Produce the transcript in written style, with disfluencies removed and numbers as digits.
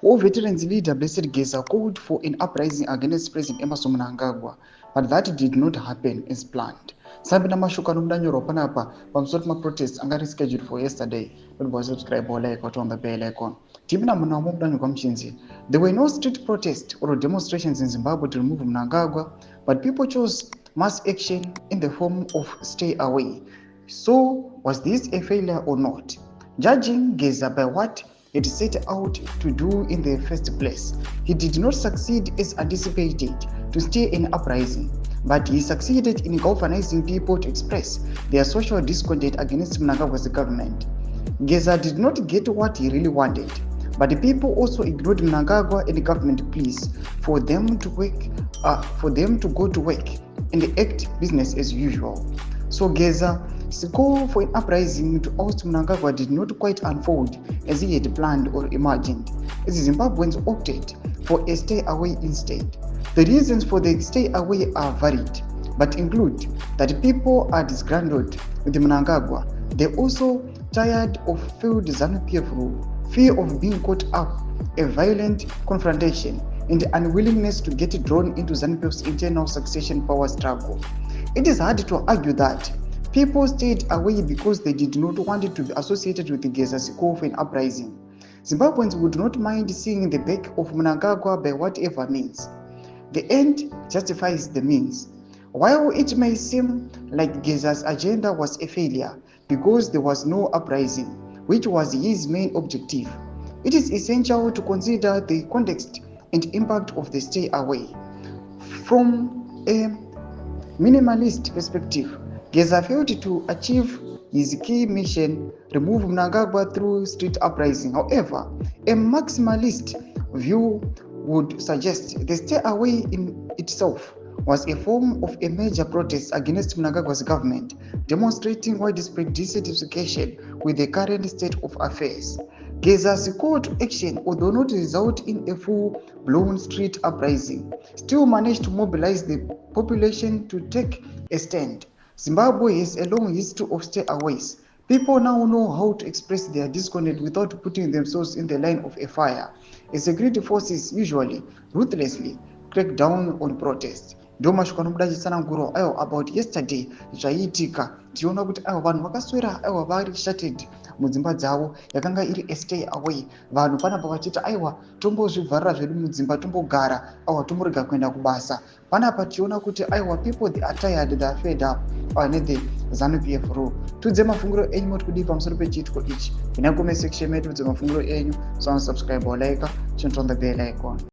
All veterans leader Blessed Geza called for an uprising against President Emerson Mnangagwa, but that did not happen as planned. Sambina mashuka nomdanyo panapa pamusoro ma-protests angari scheduled for yesterday. Don't forget to subscribe or like on the bell icon. Timina munamu mdanyo kwa mchinzi. There were no street protests or demonstrations in Zimbabwe to remove Mnangagwa, but people chose mass action in the form of stay away. So, was this a failure or not? Judging Geza by what it set out to do in the first place, he did not succeed as anticipated to stay an uprising, but he succeeded in galvanizing people to express their social discontent against Mnangagwa's government. Geza did not get what he really wanted, but the people also ignored Mnangagwa and the government pleas for them to go to work and act business as usual. So Geza's call for an uprising to oust Mnangagwa did not quite unfold as he had planned or imagined, as Zimbabweans opted for a stay away instead. The reasons for the stay away are varied, but include that people are disgruntled with Mnangagwa. They're also tired of failed ZANU-PF rule, fear of being caught up, a violent confrontation, and the unwillingness to get drawn into ZANU-PF's internal succession power struggle. It is hard to argue that people stayed away because they did not want to be associated with Geza's call for an uprising. Zimbabweans would not mind seeing the back of Mnangagwa by whatever means. The end justifies the means. While it may seem like Geza's agenda was a failure because there was no uprising, which was his main objective, it is essential to consider the context and impact of the stay away. From a minimalist perspective, Geza failed to achieve his key mission, remove Mnangagwa through street uprising. However, a maximalist view would suggest the stay away in itself was a form of a major protest against Mnangagwa's government, demonstrating widespread dissatisfaction with the current state of affairs. Geza's call to action, although not result in a full-blown street uprising, still managed to mobilize the population to take a stand. Zimbabwe has a long history of stayaways. People now know how to express their discontent without putting themselves in the line of a fire. Security forces usually ruthlessly crack down on protest. Ndio mashuka nomudajisana nguro ayo about yesterday zvaiitika. Tiona kuti ayo vanhu vakaswera ayo vari shattered mudzimba dzavo, yakanga iri a stay away. Vanhu panapa vachita aiwa tombozvivharira zvedu mudzimba tombogara, aiwa tomborega kuenda kubasa. Panapa tiona kuti aiwa people they are tired, they are fed up the ZANU-PF rule. Tudze mafunguro enyu moti kudii pamusoro pechiitiko ichi. Ina comment section medu tudze mafunguro enyu, so subscribe or like, turn on the bell icon.